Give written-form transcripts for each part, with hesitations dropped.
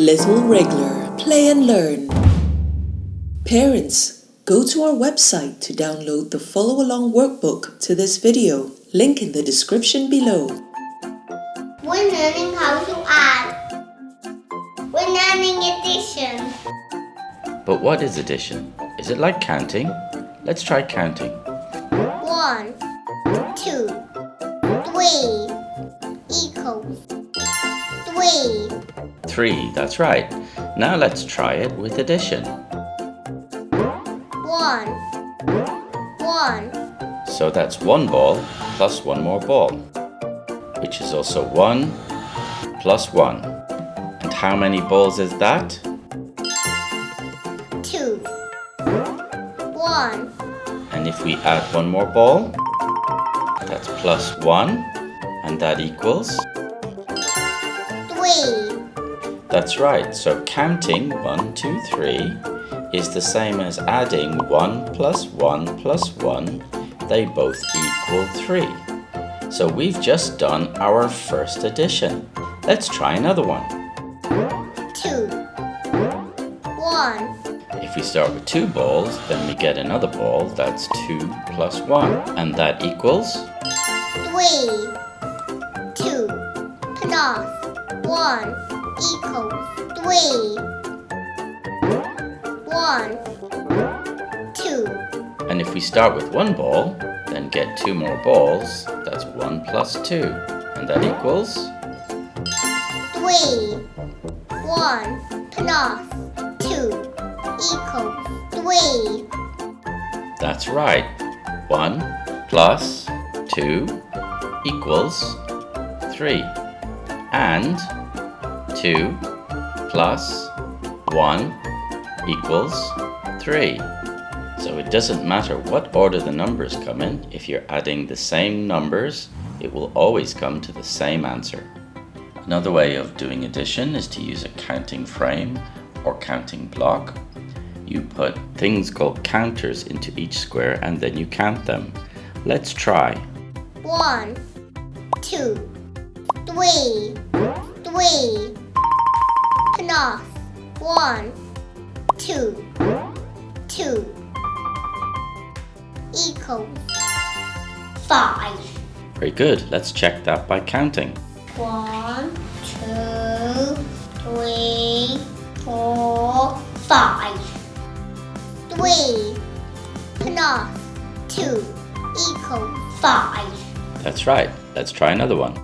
Little Wriggler, play and learn. Parents, go to our website to download the follow-along workbook to this video. Link in the description below. We're learning how to add. We're learning addition. But what is addition? Is it like counting? Let's try counting. 1, 2, 3 equals 3. 3, that's right. Now let's try it with addition. 1, 1. So that's one ball plus one more ball, which is also 1 plus 1. And how many balls is that? 2, 1. And if we add one more ball, that's plus 1, and that equals? 3. That's right, so counting 1, 2, 3 is the same as adding 1 plus 1 plus 1. They both equal 3. So we've just done our first addition. Let's try another one. 2, 1. If we start with 2 balls, then we get another ball. That's 2 plus 1, and that equals? 3. 2 plus 1 equals 3. 1, 2. And if we start with 1 ball, then get 2 more balls, that's 1 plus 2, and that equals? 3. 1 plus 2 equals 3. That's right. 1 plus 2 equals 3. And 2 plus 1 equals 3. So it doesn't matter what order the numbers come in. If you're adding the same numbers, it will always come to the same answer. Another way of doing addition is to use a counting frame or counting block. You put things called counters into each square and then you count them. Let's try. 1, 2, 3. 3 plus 1, 2, 2 equals 5. Very good. Let's check that by counting. 1, 2, 3, 4, 5. 3 plus 2 equals 5. That's right. Let's try another one.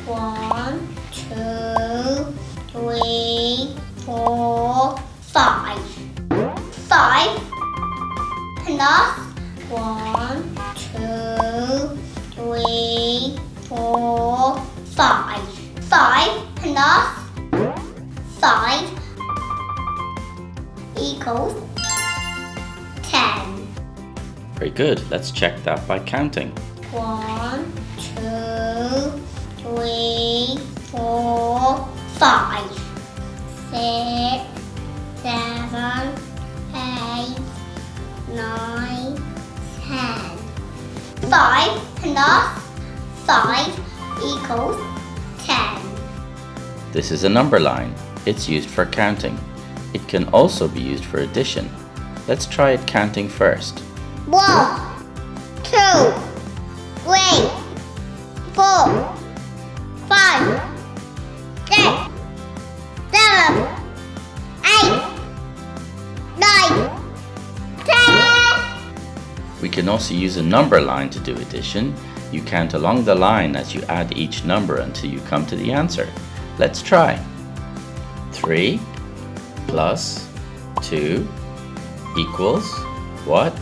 1, 2, 3, 4, 5. 5 plus 1, 2, 3, 4, 5. 5 plus 5 equals 10. Very good. Let's check that by counting. 1, 2, 3, 4, 5. 6, 7, 8, 9, 10. 5 plus 5 equals 10. This is a number line. It's used for counting. It can also be used for addition. Let's try it counting first. 1, 2, 3, 4, 5, 6, 7, 8, 9, 10. We can also use a number line to do addition. You count along the line as you add each number until you come to the answer. Let's try. 3 plus 2 equals what?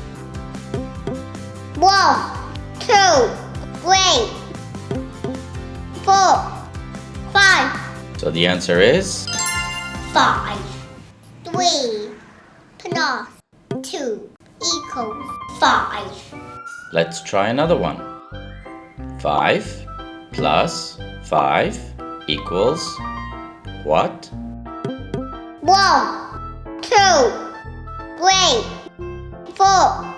1, 2, 3, 4, 5. So the answer is? 5. 3 plus 2 equals 5. Let's try another one. 5 plus 5 equals what? 1, 2, 3, 4,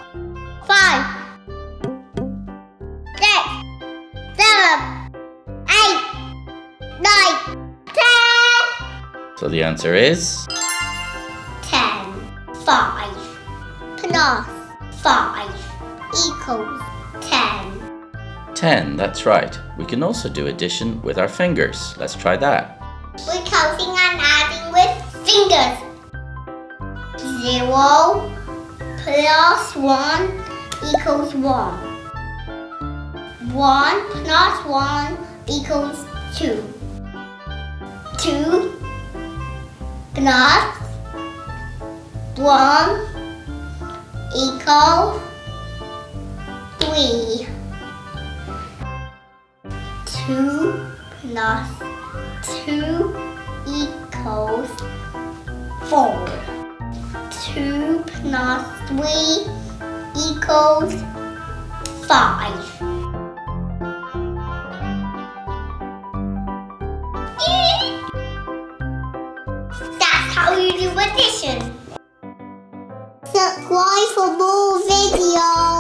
5, 6, 7, 8, 9, 10. So the answer is 10. 5 plus 5 equals 10. 10. That's right. We can also do addition with our fingers. Let's try that. We're counting and adding with fingers. 0 plus 1 equals 1. 1 plus 1 equals 2. 2 plus 1 equals 3. 2 plus 2 equals 4. 2 plus 3 equals 5. That's how you do addition. Subscribe for more videos.